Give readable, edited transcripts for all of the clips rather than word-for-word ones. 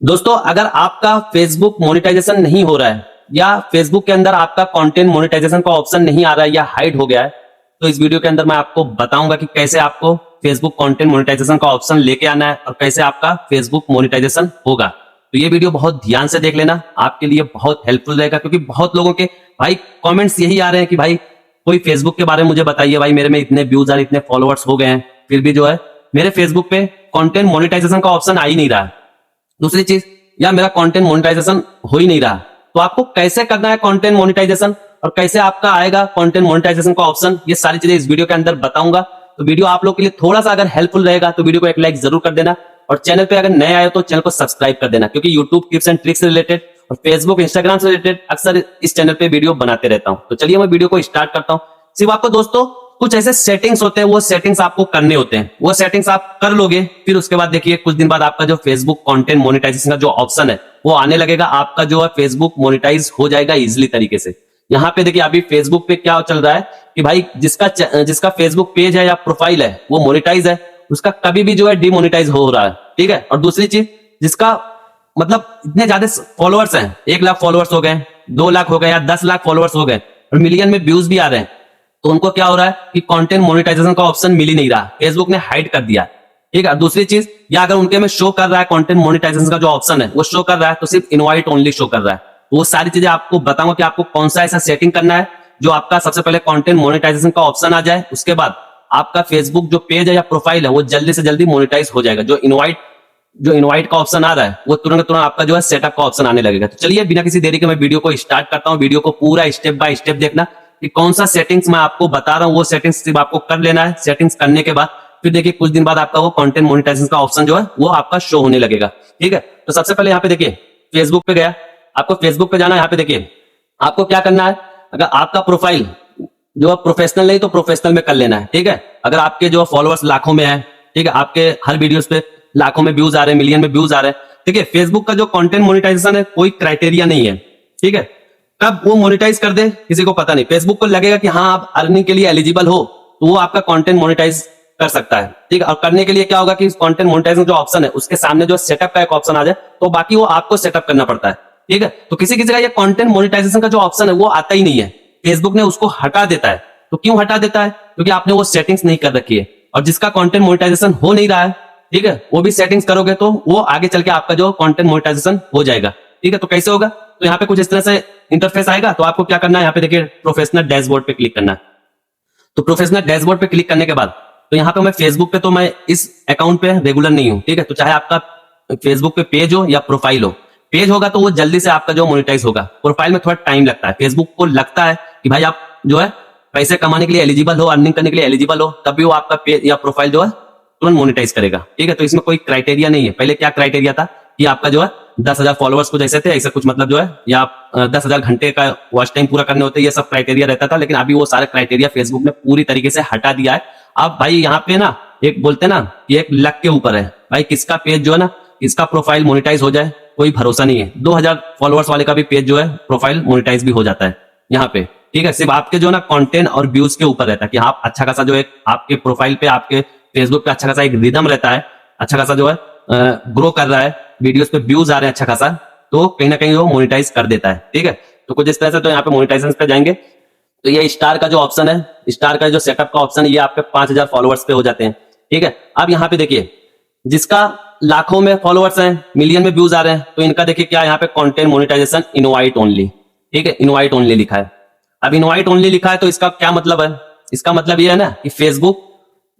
दोस्तों, अगर आपका फेसबुक मोनेटाइजेशन नहीं हो रहा है या फेसबुक के अंदर आपका कंटेंट मोनेटाइजेशन का ऑप्शन नहीं आ रहा है या हाइड हो गया है, तो इस वीडियो के अंदर मैं आपको बताऊंगा कि कैसे आपको फेसबुक कंटेंट मोनेटाइजेशन का ऑप्शन लेके आना है और कैसे आपका फेसबुक मोनेटाइजेशन होगा। तो ये वीडियो बहुत ध्यान से देख लेना, आपके लिए बहुत हेल्पफुल रहेगा, क्योंकि बहुत लोगों के भाई कमेंट्स यही आ रहे हैं कि भाई कोई फेसबुक के बारे में मुझे बताइए, भाई मेरे में इतने व्यूज आ रहे, इतने फॉलोअर्स हो गए हैं, फिर भी जो है मेरे फेसबुक पे कंटेंट मोनेटाइजेशन का ऑप्शन आ ही नहीं रहा है। दूसरी चीज, या मेरा कंटेंट मोनेटाइजेशन हो ही नहीं रहा, तो आपको कैसे करना है कंटेंट मोनेटाइजेशन और कैसे आपका आएगा कंटेंट मोनेटाइजेशन का ऑप्शन, ये सारी चीजें इस वीडियो के अंदर बताऊंगा। तो वीडियो आप लोग के लिए थोड़ा सा अगर हेल्पफुल रहेगा तो वीडियो को एक लाइक जरूर कर देना, और चैनल पे अगर नए आए हो तो चैनल को सब्सक्राइब कर देना, क्योंकि यूट्यूब टिप्स एंड ट्रिक्स से रिलेटेड और फेसबुक इंस्टाग्राम से रिलेटेड अक्सर इस चैनल पे वीडियो बनाते रहता हूं। तो चलिए मैं वीडियो को स्टार्ट करता हूं। सिर्फ आपको दोस्तों कुछ ऐसे सेटिंग्स होते हैं, वो सेटिंग्स आपको करने होते हैं, वो सेटिंग्स आप कर लोगे, फिर उसके बाद देखिए कुछ दिन बाद आपका जो फेसबुक कंटेंट मोनेटाइजेशन का जो ऑप्शन है वो आने लगेगा, आपका जो है फेसबुक मोनेटाइज हो जाएगा इजीली तरीके से। यहाँ पे देखिए अभी फेसबुक पे क्या चल रहा है कि भाई जिसका फेसबुक पेज है या प्रोफाइल है वो मोनेटाइज है, उसका कभी भी जो है डिमोनेटाइज हो रहा है, ठीक है। और दूसरी चीज, जिसका मतलब इतने ज्यादा फॉलोअर्स हैं, 1 लाख फॉलोअर्स हो गए, 2 लाख हो गए या 10 लाख फॉलोअर्स हो गए और मिलियन में व्यूज भी आ रहे हैं, तो उनको क्या हो रहा है कि कंटेंट मोनेटाइजेशन का ऑप्शन मिल ही नहीं रहा, फेसबुक ने हाइड कर दिया, ठीक है। दूसरी चीज, या अगर उनके में शो कर रहा है कंटेंट मोनेटाइजेशन का जो ऑप्शन है वो शो कर रहा है, तो सिर्फ इनवाइट ओनली शो कर रहा है। तो वो सारी चीजें आपको बताऊंगा कि आपको कौन सा ऐसा सेटिंग करना है जो आपका सबसे पहले कंटेंट मोनेटाइजेशन का ऑप्शन आ जाए, उसके बाद आपका फेसबुक जो पेज है या प्रोफाइल है वो जल्दी से जल्दी मोनेटाइज हो जाएगा। जो इनवाइट का ऑप्शन आ रहा है वो तुरंत तुरंत आपका जो है सेटअप का ऑप्शन आने लगेगा। तो चलिए बिना किसी देरी के मैं वीडियो को स्टार्ट करता हूं। वीडियो को पूरा स्टेप बाय स्टेप देखना कि कौन सा सेटिंग्स मैं आपको बता रहा हूं, वो सेटिंग्स सिर्फ आपको कर लेना है। सेटिंग्स करने के बाद फिर देखिए कुछ दिन बाद आपका वो कंटेंट मोनेटाइजेशन का ऑप्शन जो है वो आपका शो होने लगेगा, ठीक है। तो सबसे पहले यहाँ पे देखिए फेसबुक पे गया, आपको फेसबुक पे जाना है। यहाँ पे देखिए आपको क्या करना है, अगर आपका प्रोफाइल जो प्रोफेशनल नहीं तो प्रोफेशनल में कर लेना है, ठीक है। अगर आपके जो फॉलोअर्स लाखों में है, ठीक है, आपके हर वीडियोस पे लाखों में व्यूज आ रहे हैं, मिलियन में व्यूज आ रहे हैं, ठीक है। फेसबुक का जो कंटेंट मोनेटाइजेशन है कोई क्राइटेरिया नहीं है, ठीक है। कब वो मोनेटाइज कर दे किसी को पता नहीं, फेसबुक को लगेगा कि हाँ आप अर्निंग के लिए एलिजिबल हो तो वो आपका कंटेंट मोनेटाइज कर सकता है, ठीक है। और करने के लिए क्या होगा कि कंटेंट मोनेटाइजेशन जो ऑप्शन है उसके सामने जो सेटअप का एक ऑप्शन आ जाए, तो बाकी वो आपको सेटअप करना पड़ता है, ठीक है। तो किसी किसी का ये कंटेंट मोनेटाइजेशन का जो ऑप्शन है वो आता ही नहीं है, फेसबुक ने उसको हटा देता है। तो क्यों हटा देता है? क्योंकि आपने वो सेटिंग्स नहीं कर रखी है, और जिसका कंटेंट मोनेटाइजेशन हो नहीं रहा है, ठीक है, वो भी सेटिंग्स करोगे तो वो आगे चल के आपका जो कंटेंट मोनेटाइजेशन हो जाएगा, ठीक है। तो कैसे होगा? तो यहाँ पे कुछ इस तरह से इंटरफेस आएगा। तो आपको क्या करना है, यहाँ पे देखिए प्रोफेशनल डैशबोर्ड पे क्लिक करना है। तो प्रोफेशनल डैशबोर्ड पे क्लिक करने के बाद तो यहाँ पे मैं फेसबुक पे तो मैं इस अकाउंट पे रेगुलर नहीं हूँ, ठीक है। तो चाहे आपका फेसबुक पे पेज हो या प्रोफाइल हो, पेज होगा तो वो जल्दी से आपका जो मोनेटाइज होगा, प्रोफाइल में थोड़ा टाइम लगता है। फेसबुक को लगता है कि भाई आप जो है पैसे कमाने के लिए एलिजिबल हो, अर्निंग करने के लिए एलिजिबल हो, तभी वो आपका पेज या प्रोफाइल जो है तुरंत मोनेटाइज करेगा, ठीक है। तो इसमें कोई क्राइटेरिया नहीं है। पहले क्या क्राइटेरिया था कि आपका जो है 10,000 फॉलोअर्स कुछ ऐसे थे, ऐसा कुछ मतलब जो है, या 10,000 घंटे का वॉच टाइम पूरा करने होते, ये सब क्राइटेरिया रहता था। लेकिन अभी वो सारे क्राइटेरिया फेसबुक ने पूरी तरीके से हटा दिया है। अब भाई यहाँ पे ना एक बोलते ना कि एक लक के ऊपर है भाई, किसका पेज जो है ना, इसका प्रोफाइल मोनेटाइज हो जाए कोई भरोसा नहीं है। 2,000 फॉलोअर्स वाले का भी पेज जो है प्रोफाइल मोनेटाइज भी हो जाता है यहाँ पे, ठीक है। सिर्फ आपके जो ना कंटेंट और व्यूज के ऊपर रहता है कि आप अच्छा खासा जो है आपके प्रोफाइल पे, आपके फेसबुक पे अच्छा खासा एक रिदम रहता है, अच्छा खासा जो है ग्रो कर रहा है, वीडियोस पे व्यूज आ रहे हैं अच्छा खासा, तो कहीं ना कहीं वो मोनेटाइज कर देता है, ठीक है। तो कुछ इस तरह से तो यहाँ पे मोनेटाइजेशन पे जाएंगे तो ये स्टार का जो ऑप्शन है, स्टार का जो सेटअप का ऑप्शन है, ये आपके 5,000 फॉलोअर्स पे हो जाते हैं, ठीक है। अब यहाँ पे देखिए जिसका लाखों में फॉलोअर्स हैं, मिलियन में व्यूज आ रहे हैं, तो इनका देखिए क्या यहाँ पे कंटेंट मोनेटाइजेशन इनवाइट ओनली, ठीक है, इनवाइट ओनली लिखा है। अब इनवाइट ओनली लिखा है तो इसका क्या मतलब है? इसका मतलब ये है ना कि फेसबुक,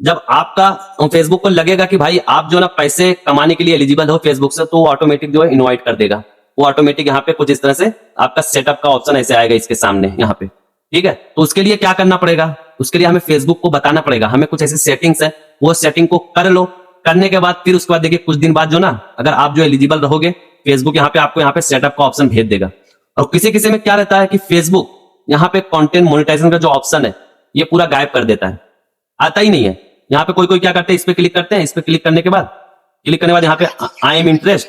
जब आपका फेसबुक को लगेगा कि भाई आप जो ना पैसे कमाने के लिए एलिजिबल हो फेसबुक से, तो वो ऑटोमेटिक जो है इनवाइट कर देगा। वो ऑटोमेटिक यहाँ पे कुछ इस तरह से आपका सेटअप का ऑप्शन ऐसे आएगा इसके सामने यहाँ पे, ठीक है। तो उसके लिए क्या करना पड़ेगा? उसके लिए हमें फेसबुक को बताना पड़ेगा, हमें कुछ ऐसी सेटिंग्स है, वो सेटिंग को कर लो। करने के बाद फिर उसके बाद देखिए कुछ दिन बाद जो ना, अगर आप जो एलिजिबल रहोगे, फेसबुक यहाँ पे आपको यहाँ पे सेटअप का ऑप्शन भेज देगा। और किसी किसी में क्या रहता है कि फेसबुक यहाँ पे कंटेंट मोनेटाइजेशन का जो ऑप्शन है ये पूरा गायब कर देता है, आता ही नहीं है। यहाँ पे कोई कोई क्या करते हैं, इस पे क्लिक करते हैं, इस पे क्लिक करने के बाद यहाँ पे आई एम इंटरेस्ट,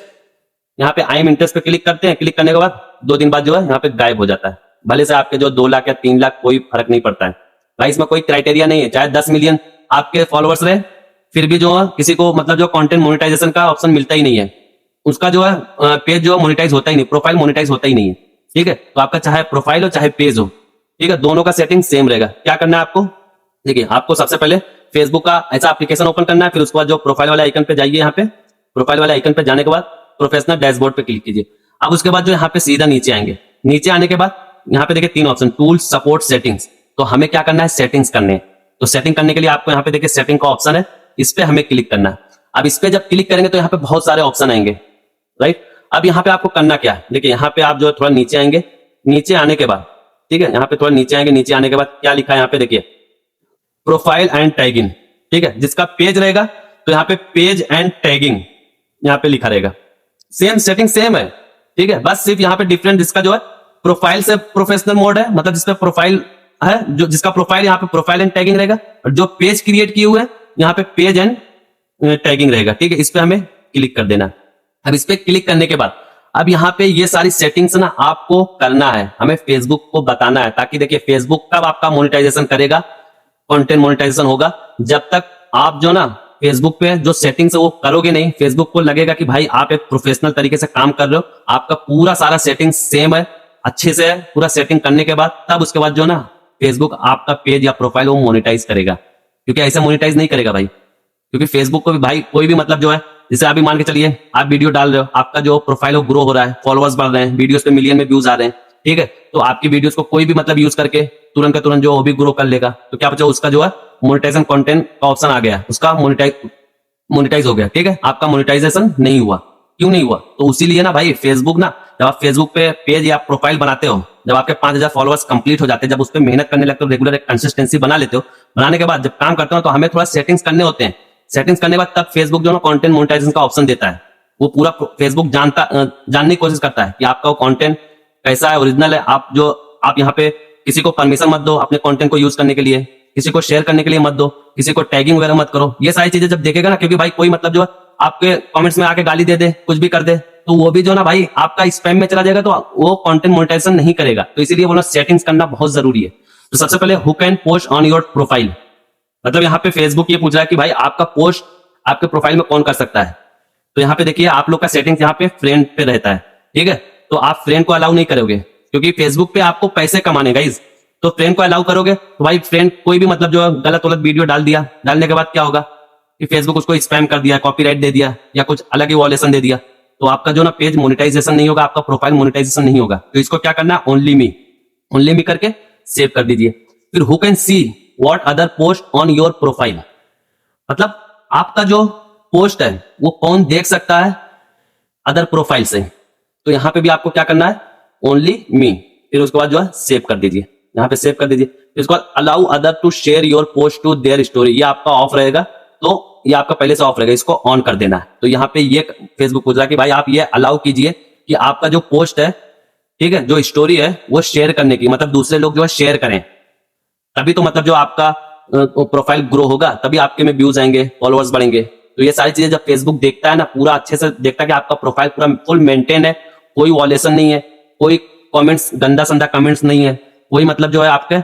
यहाँ पे आई एम इंटरेस्ट पे क्लिक करते हैं। क्लिक करने के बाद 2 दिन बाद जो है यहाँ पे गायब हो जाता है। भले से आपके जो 2 लाख या 3 लाख कोई फर्क नहीं पड़ता है भाई, इसमें कोई क्राइटेरिया नहीं है। चाहे 10 मिलियन आपके फॉलोअर्स रहे, फिर भी जो है किसी को मतलब जो कंटेंट मोनेटाइजेशन का ऑप्शन मिलता ही नहीं है, उसका जो है पेज जो मोनेटाइज होता ही नहीं, प्रोफाइल मोनेटाइज होता ही नहीं है। ठीक है, तो आपका चाहे प्रोफाइल हो चाहे पेज हो, ठीक है, दोनों का सेटिंग सेम रहेगा। क्या करना है आपको, देखिए आपको सबसे पहले फेसबुक का ऐसा एप्लीकेशन ओपन करना है, फिर उसके बाद जो प्रोफाइल वाले आइकन पे जाइए, यहाँ पे प्रोफाइल वाले आइकन पे जाने के बाद प्रोफेशनल डैशबोर्ड पे क्लिक कीजिए। अब उसके बाद जो यहाँ पे सीधा नीचे आएंगे, नीचे आने के बाद यहाँ पे देखिए 3 ऑप्शन, टूल्स, सपोर्ट, सेटिंग्स। तो हमें क्या करना है, सेटिंग्स करने हैं। तो सेटिंग करने के लिए आपको यहाँ पे देखिए सेटिंग का ऑप्शन है, इस पे हमें क्लिक करना है। अब इस पे जब क्लिक करेंगे तो यहाँ पे बहुत सारे ऑप्शन आएंगे, राइट। अब यहाँ पे आपको करना क्या है, देखिए यहाँ पे आप जो थोड़ा नीचे आएंगे, नीचे आने के बाद, ठीक है, यहाँ पे थोड़ा नीचे आएंगे, नीचे आने के बाद क्या लिखा है यहाँ पे देखिए, प्रोफाइल एंड टैगिंग। ठीक है, जिसका पेज रहेगा तो यहाँ पे पेज एंड टैगिंग यहाँ पे लिखा रहेगा। सेम सेटिंग सेम है, ठीक है, बस सिर्फ यहाँ पे डिफरेंट जिसका जो है प्रोफाइल से प्रोफेशनल मोड है, मतलब जिसपे प्रोफाइल है, जो जिसका प्रोफाइल यहाँ पे प्रोफाइल एंड टैगिंग रहेगा, और जो पेज क्रिएट किए हुए हैं यहाँ पे पेज एंड टैगिंग रहेगा। ठीक है, इस पे हमें क्लिक कर देना। अब इस पे क्लिक करने के बाद अब यहाँ पे ये सारी सेटिंग्स ना आपको करना है, हमें फेसबुक को बताना है, ताकि देखिए फेसबुक कब आपका मोनेटाइजेशन करेगा, कंटेंट मोनेटाइजेशन होगा, जब तक आप जो ना फेसबुक पे जो सेटिंग्स है वो करोगे नहीं, फेसबुक को लगेगा कि भाई आप एक प्रोफेशनल तरीके से काम कर रहे हो, आपका पूरा सारा सेटिंग सेम है, अच्छे से है, पूरा सेटिंग करने के बाद तब उसके बाद जो ना फेसबुक आपका पेज या प्रोफाइल वो मोनेटाइज करेगा। क्योंकि ऐसे मोनेटाइज नहीं करेगा भाई, क्योंकि फेसबुक को भी भाई कोई भी मतलब जो है, जैसे अभी मान के चलिए आप वीडियो डाल रहे हो, आपका जो प्रोफाइल वो ग्रो हो रहा है, फॉलोअर्स बढ़ रहे हैं, वीडियोस पे मिलियन में व्यूज आ रहे हैं, ठीक है, तो आपकी वीडियोस को कोई भी मतलब यूज करके तुरंत का तुरंत जो वो भी ग्रो कर लेगा। तो क्या बचा, उसका जो है मोनेटाइजेशन कंटेंट का ऑप्शन आ गया, उसका मोनेटाइज हो गया। ठीक है, आपका मोनेटाइजेशन नहीं हुआ, क्यों नहीं हुआ, तो उसीलिए ना भाई फेसबुक ना, जब आप फेसबुक पे पेज या प्रोफाइल बनाते हो, जब आपके 5000 फॉलोअर्स कंप्लीट हो जाते हैं, जब उस पर मेहनत करने लगते हो, रेगुलर एक कंसिस्टेंसी बना लेते हो, बनाने के बाद जब काम करते हो तो हमें थोड़ा सेटिंग्स करने होते हैं। सेटिंग्स करने के बाद तब फेसबुक जो ना कंटेंट मोनेटाइजेशन का ऑप्शन देता है। वो पूरा फेसबुक जानने की कोशिश करता है कि आपका वो कंटेंट कैसा है, ओरिजिनल है, आप यहाँ पे किसी को परमिशन मत दो अपने कंटेंट को यूज करने के लिए, किसी को शेयर करने के लिए मत दो, किसी को टैगिंग वगैरह मत करो। ये सारी चीजें जब देखेगा ना, क्योंकि भाई कोई मतलब जो है आपके कमेंट्स में आके गाली दे दे, कुछ भी कर दे, तो वो भी जो ना भाई आपका स्पैम में चला जाएगा, तो वो कंटेंट मोनेटाइजेशन नहीं करेगा। तो इसीलिए बोला सेटिंग्स करना बहुत जरूरी है। तो सबसे पहले who can post on your profile, मतलब यहाँ पे फेसबुक ये पूछ रहा है कि भाई आपका पोस्ट आपके प्रोफाइल में कौन कर सकता है। तो यहाँ पे देखिए आप लोग का सेटिंग्स यहाँ पे फ्रेंड पे रहता है, ठीक है, तो आप फ्रेंड को अलाउ नहीं करोगे, क्योंकि फेसबुक पे आपको पैसे कमाने गाइस, तो फ्रेंड को अलाउ करोगे तो भाई फ्रेंड कोई भी मतलब जो गलत वीडियो डाल दिया, डालने के बाद क्या होगा कि फेसबुक उसको स्पैम कर दिया, कॉपीराइट दे दिया, या कुछ अलग ही वॉलेशन दे दिया, तो आपका जो ना पेज मोनेटाइजेशन नहीं होगा, आपका प्रोफाइल मोनेटाइजेशन नहीं होगा। तो इसको क्या करना है, ओनली मी करके सेव कर दीजिए। फिर who can see what other post on your profile, मतलब आपका जो पोस्ट है वो कौन देख सकता है अदर प्रोफाइल से। तो यहां पे भी आपको क्या करना है, ओनली मी, फिर उसके बाद जो है सेव कर दीजिए, यहां पे सेव कर दीजिए। फिर उसके बाद allow other to share your post to their story, ये आपका ऑफ रहेगा, तो ये आपका पहले से ऑफ रहेगा, इसको ऑन कर देना है। तो यहाँ पे ये फेसबुक पूछ रहा है कि भाई आप ये अलाउ कीजिए कि आपका जो पोस्ट है, ठीक है, जो स्टोरी है वो शेयर करने की, मतलब दूसरे लोग जो है शेयर करें, तभी तो मतलब जो आपका प्रोफाइल ग्रो होगा, तभी आपके में व्यूज आएंगे, फॉलोअर्स बढ़ेंगे। तो ये सारी चीजें जब फेसबुक देखता है ना, पूरा अच्छे से देखता है कि आपका प्रोफाइल पूरा फुल मेंटेन है, कोई वॉलेशन नहीं है, कोई कमेंट्स गंदा संदा कमेंट्स नहीं है, कोई मतलब जो है आपके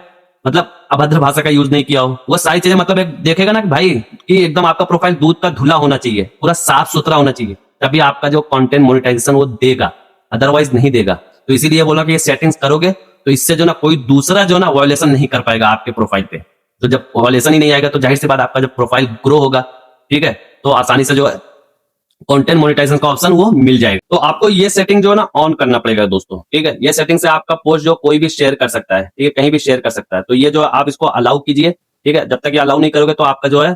मतलब अभद्र भाषा का यूज नहीं किया हो, वो सारी चीजें मतलब एक देखेगा ना कि भाई कि एकदम आपका प्रोफाइल दूध का धुला होना चाहिए, पूरा साफ सुथरा होना चाहिए, तभी आपका जो कंटेंट मोनेटाइजेशन वो देगा, अदरवाइज नहीं देगा। तो इसीलिए बोला कि ये सेटिंग्स करोगे तो इससे जो ना कोई दूसरा जो ना वॉयलेशन नहीं कर पाएगा आपके प्रोफाइल पे। तो जब वॉयलेशन ही नहीं आएगा तो जाहिर सी बात आपका जब प्रोफाइल ग्रो होगा, ठीक है, तो आसानी से जो है कंटेंट मोनेटाइजेशन का ऑप्शन वो मिल जाएगा। तो आपको ये सेटिंग जो है ना ऑन करना पड़ेगा दोस्तों, ठीक है। ये सेटिंग से आपका पोस्ट जो कोई भी शेयर कर सकता है, ठीक है, कहीं भी शेयर कर सकता है। तो ये जो आप इसको अलाउ कीजिए, ठीक है, जब तक ये अलाउ नहीं करोगे तो आपका जो है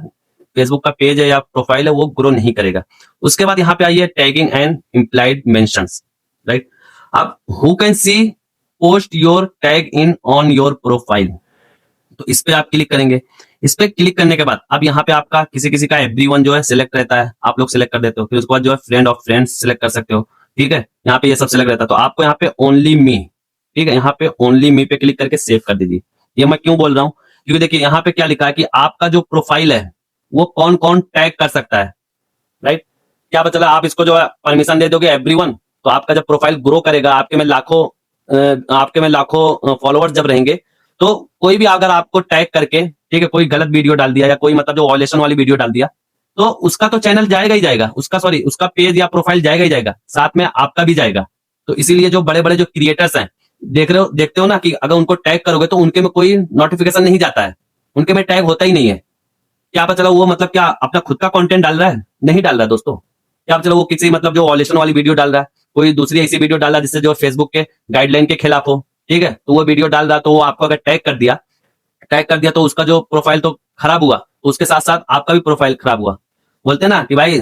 फेसबुक का पेज है या प्रोफाइल है वो ग्रो नहीं करेगा। उसके बाद यहाँ पे आइए tagging and implied mentions, right. अब who can see post your tag in on your profile, तो इस पे आप क्लिक करेंगे। इस पे क्लिक करने के बाद अब यहाँ पे आपका किसी किसी का एवरीवन जो है सिलेक्ट रहता है, आप लोग सिलेक्ट कर देते हो। फिर उसके बाद जो है फ्रेंड ऑफ फ्रेंड्स सिलेक्ट कर सकते हो, ठीक है, यहाँ पे ये सब सिलेक्ट रहता है। तो आपको यहाँ पे ओनली मी, ठीक है, यहाँ पे ओनली मी पे क्लिक करके सेव कर दीजिए। ये मैं क्यों बोल रहा हूँ, क्योंकि देखिए यहाँ पे क्या लिखा है कि आपका जो प्रोफाइल है वो कौन कौन टैग कर सकता है, राइट। क्या पता चला आप इसको जो है परमिशन दे दोगे एवरीवन, तो आपका जब प्रोफाइल ग्रो करेगा, आपके में लाखों फॉलोअर्स जब रहेंगे, तो कोई भी अगर आपको टैग करके, ठीक है, कोई गलत वीडियो डाल दिया या कोई मतलब जो वॉयलेशन वाली वीडियो डाल दिया, तो उसका तो चैनल जाएगा ही जाएगा, उसका पेज या प्रोफाइल जाएगा ही जाएगा, साथ में आपका भी जाएगा। तो इसीलिए जो बड़े बड़े जो क्रिएटर्स हैं, देखते हो ना कि अगर उनको टैग करोगे तो उनके में कोई नोटिफिकेशन नहीं जाता है, उनके में टैग होता ही नहीं है। क्या पता चला वो मतलब क्या अपना खुद का कंटेंट डाल रहा है, नहीं डाल रहा दोस्तों। क्या पता चला वो किसी मतलब जो वॉल्यूशन वाली वीडियो डाल रहा है, कोई दूसरी ऐसी वीडियो डाल रहा है जिससे जो फेसबुक के गाइडलाइन के खिलाफ हो, ठीक है, तो वो वीडियो डाल रहा, तो वो आपको अगर टैग कर दिया तो उसका जो प्रोफाइल तो खराब हुआ, तो उसके साथ साथ आपका भी प्रोफाइल खराब हुआ। बोलते हैं ना कि भाई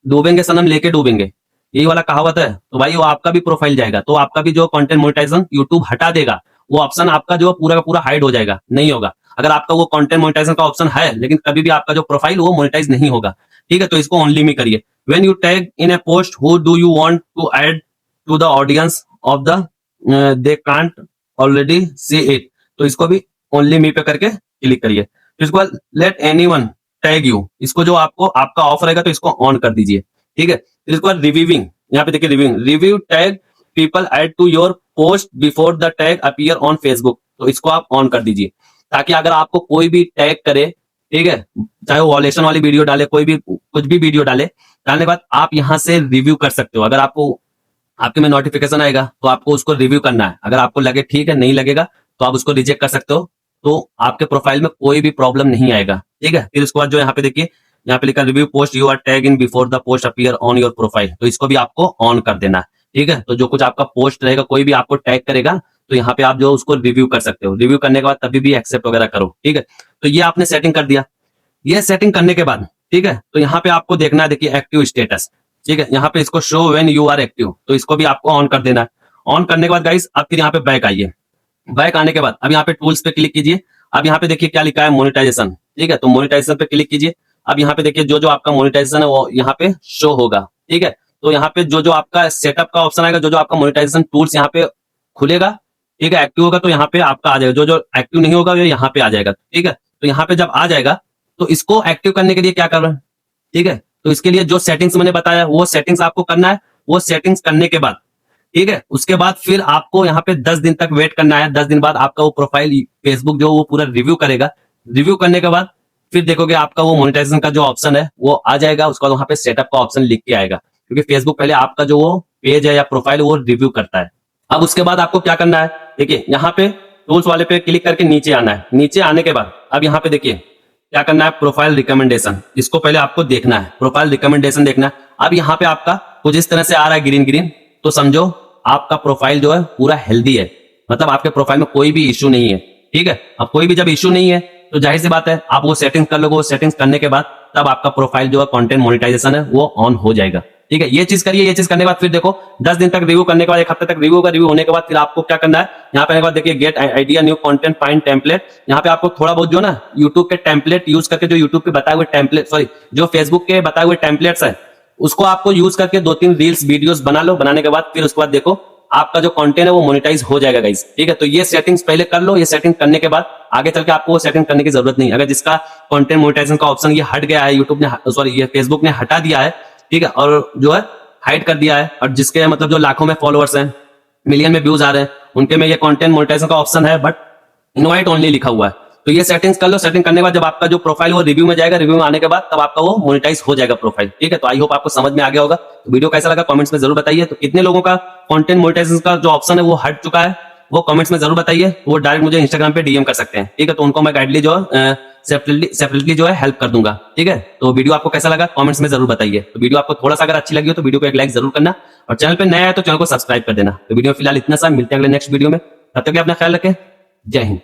डूबेंगे सनम लेके डूबेंगे, यही वाला कहावत है। तो भाई वो आपका भी प्रोफाइल जाएगा, तो आपका भी जो कंटेंट मोनेटाइजेशन यूट्यूब हटा देगा, वो ऑप्शन आपका जो पूरा का पूरा हाइड हो जाएगा, नहीं होगा। अगर आपका वो कंटेंट मोनेटाइजेशन का ऑप्शन है, लेकिन कभी भी आपका जो प्रोफाइल वो मोनेटाइज नहीं होगा, ठीक है। तो इसको ओनली में करिए। When you tag in a post who do you want to add to the audience of the they can't already see it, तो इसको भी ओनली मी पे करके क्लिक करिए। तो इसको लेट एनीवन टैग यू, इसको जो आपको आपका ऑफ रहेगा तो इसको ऑन कर दीजिए, ठीक है। फिर इसको रिव्यूइंग, यहाँ पे देखिए review tag people add to your post before the tag appear on Facebook, तो इसको आप ऑन कर दीजिए, ताकि अगर आपको कोई भी टैग करे, ठीक है, चाहे वो वॉलेशन वाली वीडियो डाले, कोई भी कुछ भी वीडियो डालने के बाद आप यहाँ से रिव्यू कर सकते हो। अगर आपको आपके में नोटिफिकेशन आएगा तो आपको उसको रिव्यू करना है। अगर आपको लगे ठीक है, नहीं लगेगा तो आप उसको रिजेक्ट कर सकते हो, तो आपके प्रोफाइल में कोई भी प्रॉब्लम नहीं आएगा, ठीक है। फिर उसके बाद जो यहाँ पे देखिए, यहाँ पे लिखा review post you R tag in before the post appear on your profile, तो इसको भी आपको ऑन कर देना है, ठीक है। तो जो कुछ आपका पोस्ट रहेगा, कोई भी आपको टैग करेगा, तो यहाँ पे आप जो उसको रिव्यू कर सकते हो। रिव्यू करने के बाद तभी भी एक्सेप्ट वगैरह करो, ठीक है। तो ये आपने सेटिंग कर दिया। ये सेटिंग करने के बाद, ठीक है, तो यहाँ पे आपको देखना है, देखिए एक्टिव स्टेटस, ठीक है, यहाँ पे इसको show when you are active, तो इसको भी आपको ऑन कर देना है। ऑन करने के बाद गाइस अब फिर यहाँ पे बैक आइए। बैक आने के बाद अब यहाँ पे टूल्स पे क्लिक कीजिए। अब यहाँ पे देखिए क्या लिखा है, मोनेटाइजेशन, ठीक है। तो मोनेटाइजेशन पे क्लिक कीजिए। अब यहाँ पे देखिए जो जो आपका मोनेटाइजेशन है वो यहाँ पे शो होगा, ठीक है। तो यहाँ पे जो जो आपका सेटअप का ऑप्शन आएगा, जो जो आपका मोनेटाइजेशन टूल्स यहाँ पे खुलेगा, ठीक है, एक्टिव होगा तो यहाँ पे आपका आ जाएगा। जो जो एक्टिव नहीं होगा वो यहाँ पे आ जाएगा, ठीक है। तो यहाँ पे जब आ जाएगा तो इसको एक्टिव करने के लिए क्या करना है, ठीक है। तो इसके लिए जो सेटिंग्स मैंने बताया वो सेटिंग्स आपको करना है। वो सेटिंग्स करने के बाद, ठीक है, उसके बाद फिर आपको यहाँ पे 10 दिन तक वेट करना है। 10 दिन बाद आपका वो प्रोफाइल फेसबुक जो वो पूरा रिव्यू करेगा। रिव्यू करने के बाद फिर देखोगे आपका वो मोनेटाइजेशन का जो ऑप्शन है वो आ जाएगा। उसके बाद वहां पे सेटअप का ऑप्शन लिख के आएगा, क्योंकि फेसबुक पहले आपका जो वो पेज है या प्रोफाइल वो रिव्यू करता है। अब उसके बाद आपको क्या करना है, देखिए यहाँ पे टूल्स वाले पे क्लिक करके नीचे आना है। नीचे आने के बाद अब यहाँ पे देखिए क्या करना है, प्रोफाइल रिकमेंडेशन, इसको पहले आपको देखना है। प्रोफाइल रिकमेंडेशन देखना है। अब यहाँ पे आपका कुछ इस तरह से आ रहा है ग्रीन ग्रीन, तो समझो आपका प्रोफाइल जो है पूरा हेल्दी है, मतलब आपके प्रोफाइल में कोई भी इश्यू नहीं है, ठीक है। अब कोई भी जब इश्यू नहीं है तो जाहिर सी बात है आप वो सेटिंग्स कर लोगे। वो सेटिंग्स करने के बाद तब आपका प्रोफाइल जो है कंटेंट मोनेटाइजेशन है वो ऑन हो जाएगा, ठीक है। ये चीज करिए। ये चीज करने के बाद फिर देखो 10 दिन तक रिव्यू करने के बाद, 1 हफ्ते तक रिव्यू होने के बाद फिर आपको क्या करना है, यहाँ पे बाद देखिए get idea new content find template. यहाँ पे आपको थोड़ा बहुत जो ना यूट्यूब के टेम्पलेट यूज करके, जो यूट्यूब के बताए हुए टेम्पलेट, जो फेसबुक के बताए हुए टेम्पलेट्स है, उसको आपको यूज करके 2-3 रील्स वीडियोस बना लो। बनाने के बाद फिर उसके बाद देखो आपका जो कंटेंट है वो मोनेटाइज हो जाएगा गाइस, ठीक है। तो ये सेटिंग्स पहले कर लो। ये सेटिंग करने के बाद आगे चल के आपको वो सेटिंग करने की जरूरत नहीं। अगर जिसका कंटेंट मोनेटाइजेशन का ऑप्शन ये हट गया है, यूट्यूब ने ये फेसबुक ने हटा दिया है, ठीक है, और जो है हाइड कर दिया है, और जिसके मतलब जो लाखों में फॉलोअर्स हैं, मिलियन में व्यूज आ रहे हैं, उनके में ये कंटेंट मोनेटाइजेशन का ऑप्शन है बट इनवाइट ओनली लिखा हुआ है। तो ये सेटिंग्स कर लो। सेटिंग करने के बाद जब आपका जो प्रोफाइल वो रिव्यू में जाएगा, रिव्यू में आने के बाद तब आपका वो मोनेटाइज हो जाएगा प्रोफाइल, ठीक है। तो आई होप आपको समझ में आ गया होगा। तो वीडियो कैसा लगा कमेंट्स में जरूर बताइए। तो कितने लोगों का कंटेंट मोनेटाइजेशन का जो ऑप्शन है वो हट चुका है वो कमेंट्स में जरूर बताइए। वो डायरेक्ट मुझे इंस्टाग्राम पे डीएम कर सकते हैं, ठीक है। तो उनको मैं गाइडली जो सेपरेटली जो है हेल्प कर दूंगा, ठीक है। तो वीडियो आपको कैसा लगा कमेंट्स में जरूर बताइए। तो वीडियो आपको थोड़ा सा अगर अच्छी लगी हो तो वीडियो को एक लाइक जरूर करना, और चैनल पे नया है तो चैनल को सब्सक्राइब कर देना। तो वीडियो फिलहाल इतना सा, मिलते हैं अगले नेक्स्ट वीडियो में। तब तक अपना ख्याल रखें। जय हिंद।